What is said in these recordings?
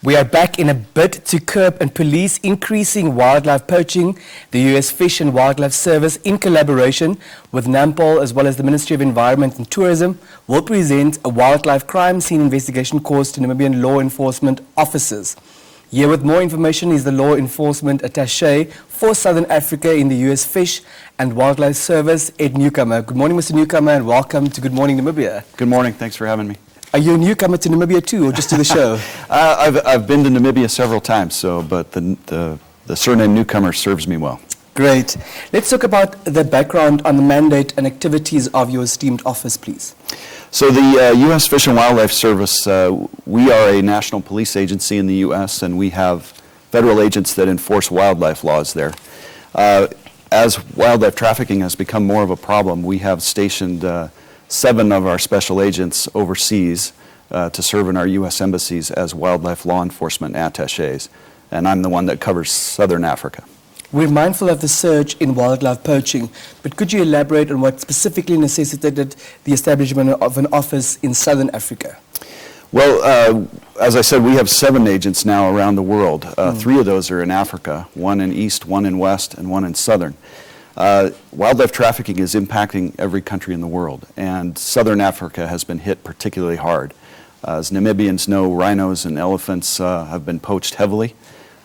We are back in a bid to curb and police increasing wildlife poaching. The U.S. Fish and Wildlife Service, in collaboration with NAMPOL as well as the Ministry of Environment and Tourism, will present a wildlife crime scene investigation course to Namibian law enforcement officers. Here with more information is the law enforcement attache for Southern Africa in the U.S. Fish and Wildlife Service, Ed Newcomer. Good morning, Mr. Newcomer, and welcome to Good Morning Namibia. Good morning. Thanks for having me. Are you a newcomer to Namibia too, or just to the show? I've been to Namibia several times, but the surname Newcomer serves me well. Great. Let's talk about the background on the mandate and activities of your esteemed office, please. So the U.S. Fish and Wildlife Service, we are a national police agency in the U.S., and we have federal agents that enforce wildlife laws there. As wildlife trafficking has become more of a problem, we have stationed 7 of our special agents overseas to serve in our U.S. embassies as wildlife law enforcement attaches, and I'm the one that covers Southern Africa. We're mindful of the surge in wildlife poaching, but could you elaborate on what specifically necessitated the establishment of an office in Southern Africa? Well, as I said, we have 7 agents now around the world. 3 of those are in Africa, 1 in East, 1 in West, and 1 in Southern. Wildlife trafficking is impacting every country in the world, and Southern Africa has been hit particularly hard. As Namibians know, rhinos and elephants have been poached heavily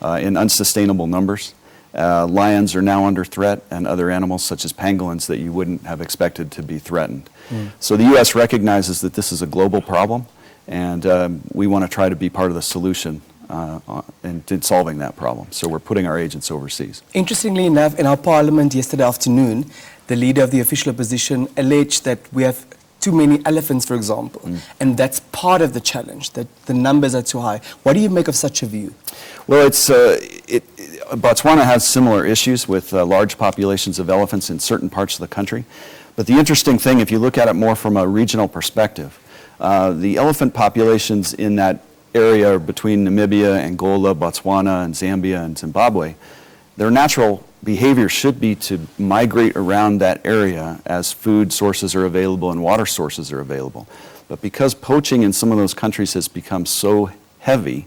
in unsustainable numbers. Lions are now under threat, and other animals such as pangolins that you wouldn't have expected to be threatened. So the U.S. recognizes that this is a global problem, and we want to try to be part of the solution in solving that problem. So we're putting our agents overseas. Interestingly enough, in our parliament yesterday afternoon, the leader of the official opposition alleged that we have too many elephants, for example, and that's part of the challenge, that the numbers are too high. What do you make of such a view? Well, Botswana has similar issues with large populations of elephants in certain parts of the country. But the interesting thing, if you look at it more from a regional perspective, the elephant populations in that area between Namibia, Angola, Botswana, and Zambia, and Zimbabwe, their natural behavior should be to migrate around that area as food sources are available and water sources are available. But because poaching in some of those countries has become so heavy,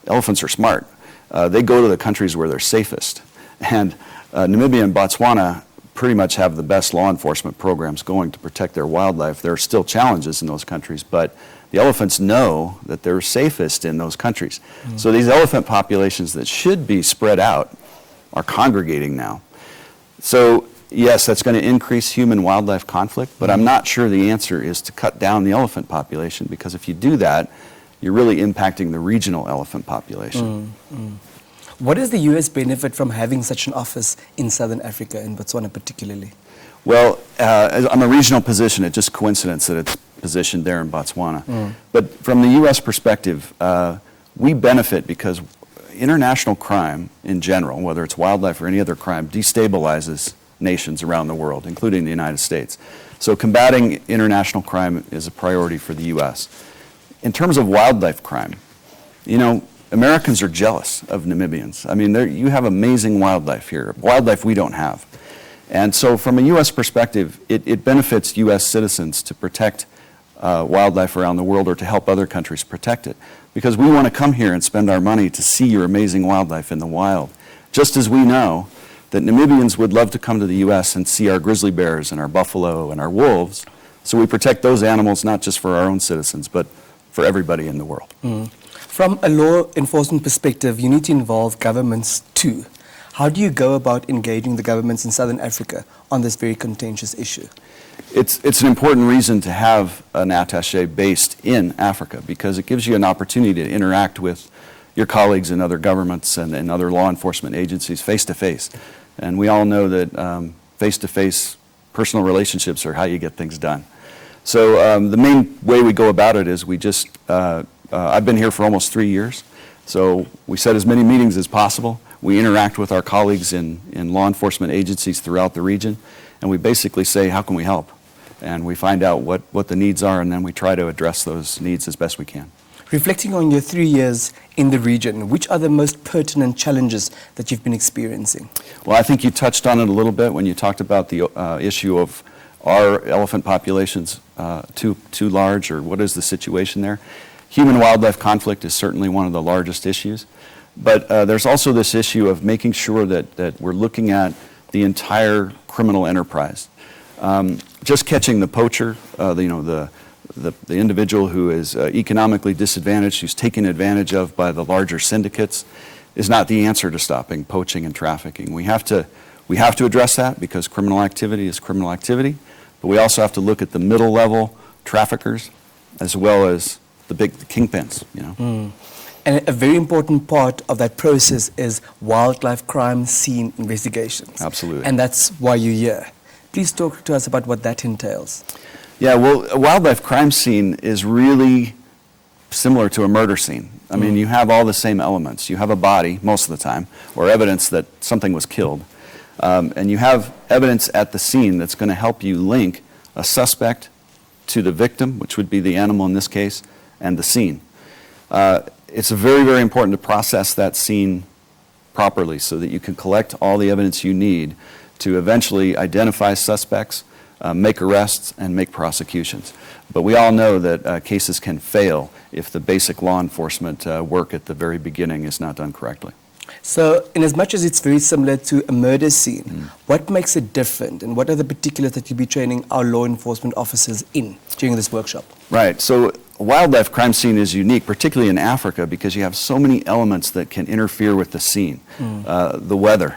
elephants are smart. They go to the countries where they're safest. And Namibia and Botswana pretty much have the best law enforcement programs going to protect their wildlife. There are still challenges in those countries, but the elephants know that they're safest in those countries. So these elephant populations that should be spread out are congregating now. So yes, that's going to increase human-wildlife conflict, but I'm not sure the answer is to cut down the elephant population, because if you do that, you're really impacting the regional elephant population. What does the U.S. benefit from having such an office in Southern Africa, in Botswana particularly? Well, I'm a regional position. It's just coincidence that it's positioned there in Botswana. But from the U.S. perspective, we benefit because international crime in general, whether it's wildlife or any other crime, destabilizes nations around the world, including the United States. So combating international crime is a priority for the U.S. In terms of wildlife crime, you know, Americans are jealous of Namibians. I mean, you have amazing wildlife here, wildlife we don't have. And so from a U.S. perspective, it benefits U.S. citizens to protect wildlife around the world, or to help other countries protect it, because we want to come here and spend our money to see your amazing wildlife in the wild. Just as we know that Namibians would love to come to the U.S. and see our grizzly bears and our buffalo and our wolves, so we protect those animals not just for our own citizens, but for everybody in the world. From a law enforcement perspective, you need to involve governments too. How do you go about engaging the governments in Southern Africa on this very contentious issue? It's an important reason to have an attaché based in Africa, because it gives you an opportunity to interact with your colleagues in other governments and other law enforcement agencies face to face. And we all know that face to face personal relationships are how you get things done. So the main way we go about it is we just, I've been here for almost 3 years, so we set as many meetings as possible. We interact with our colleagues in law enforcement agencies throughout the region, and we basically say, how can we help? And we find out what the needs are, and then we try to address those needs as best we can. Reflecting on your 3 years in the region, which are the most pertinent challenges that you've been experiencing? Well, I think you touched on it a little bit when you talked about the issue of, are elephant populations too large, or what is the situation there? Human-wildlife conflict is certainly one of the largest issues. But there's also this issue of making sure that we're looking at the entire criminal enterprise. Just catching the poacher, the individual who is economically disadvantaged, who's taken advantage of by the larger syndicates, is not the answer to stopping poaching and trafficking. We have to address that because criminal activity is criminal activity, but we also have to look at the middle level traffickers as well as the kingpins. And a very important part of that process is wildlife crime scene investigations. Absolutely. And that's why you're here. Please talk to us about what that entails. Yeah, well, a wildlife crime scene is really similar to a murder scene. I mean, you have all the same elements. You have a body, most of the time, or evidence that something was killed. And you have evidence at the scene that's going to help you link a suspect to the victim, which would be the animal in this case, and the scene. It's very, very important to process that scene properly so that you can collect all the evidence you need to eventually identify suspects, make arrests, and make prosecutions. But we all know that cases can fail if the basic law enforcement work at the very beginning is not done correctly. So, in as much as it's very similar to a murder scene, what makes it different, and what are the particulars that you'll be training our law enforcement officers in during this workshop? Right. So, a wildlife crime scene is unique, particularly in Africa, because you have so many elements that can interfere with the scene. The weather,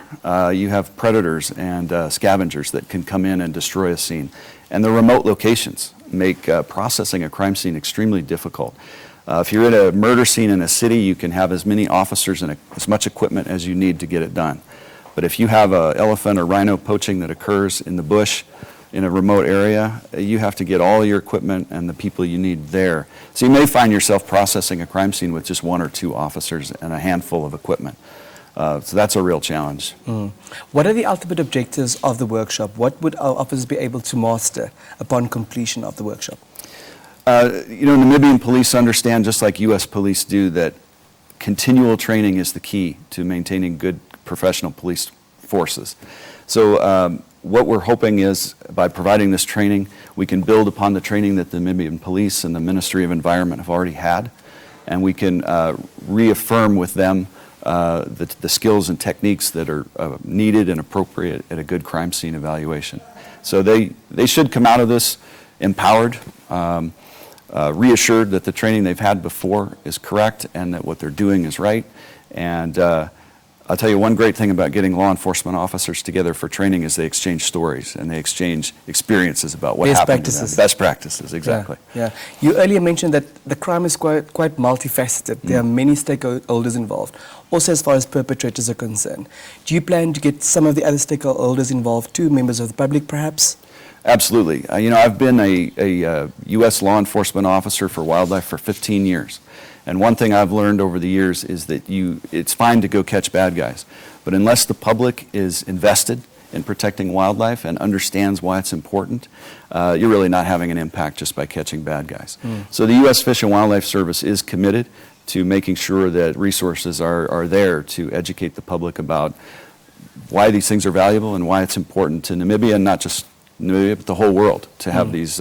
you have predators and scavengers that can come in and destroy a scene. And the remote locations make processing a crime scene extremely difficult. If you're at a murder scene in a city, you can have as many officers and as much equipment as you need to get it done. But if you have an elephant or rhino poaching that occurs in the bush in a remote area, you have to get all your equipment and the people you need there. So you may find yourself processing a crime scene with just 1 or 2 officers and a handful of equipment. So that's a real challenge. What are the ultimate objectives of the workshop? What would our officers be able to master upon completion of the workshop? Namibian police understand, just like U.S. police do, that continual training is the key to maintaining good professional police forces. So what we're hoping is, by providing this training, we can build upon the training that the Namibian police and the Ministry of Environment have already had, and we can reaffirm with them the skills and techniques that are needed and appropriate at a good crime scene evaluation. So they should come out of this empowered, reassured that the training they've had before is correct and that what they're doing is right. And I'll tell you one great thing about getting law enforcement officers together for training is they exchange stories and they exchange experiences about what happened to them. Best practices, exactly. Yeah. You earlier mentioned that the crime is quite multifaceted. There are many stakeholders involved, also as far as perpetrators are concerned. Do you plan to get some of the other stakeholders involved too, members of the public perhaps? Absolutely. I've been a U.S. law enforcement officer for wildlife for 15 years. And one thing I've learned over the years is that it's fine to go catch bad guys, but unless the public is invested in protecting wildlife and understands why it's important, you're really not having an impact just by catching bad guys. So the U.S. Fish and Wildlife Service is committed to making sure that resources are there to educate the public about why these things are valuable and why it's important to Namibia, and not just Namibia, but the whole world, to have these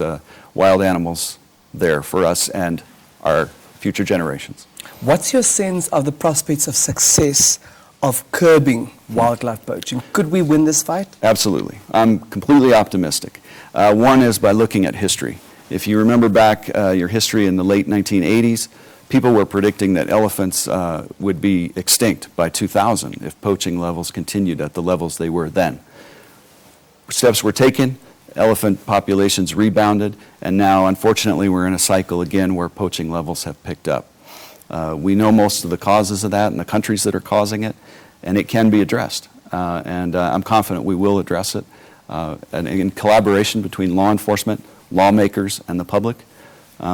wild animals there for us and our future generations. What's your sense of the prospects of success of curbing wildlife poaching? Could we win this fight? Absolutely. I'm completely optimistic. One is by looking at history. If you remember back your history in the late 1980s, people were predicting that elephants would be extinct by 2000 if poaching levels continued at the levels they were then. Steps were taken. Elephant populations rebounded, and now, unfortunately, we're in a cycle again where poaching levels have picked up. We know most of the causes of that and the countries that are causing it, and it can be addressed. And I'm confident we will address it. And in collaboration between law enforcement, lawmakers, and the public,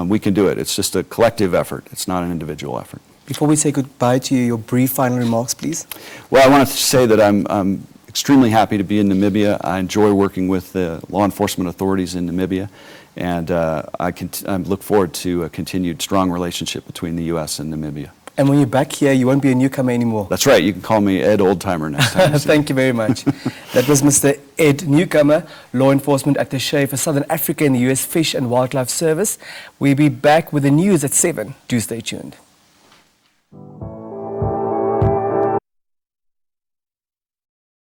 we can do it. It's just a collective effort. It's not an individual effort. Before we say goodbye to you, your brief final remarks, please. Well, I wanted to say that I'm extremely happy to be in Namibia. I enjoy working with the law enforcement authorities in Namibia, and I look forward to a continued strong relationship between the U.S. and Namibia. And when you're back here, you won't be a newcomer anymore. That's right. You can call me Ed Oldtimer next time. Thank you very much. That was Mr. Ed Newcomer, Law Enforcement Attache for Southern Africa in the U.S. Fish and Wildlife Service. We'll be back with the news at 7. Do stay tuned.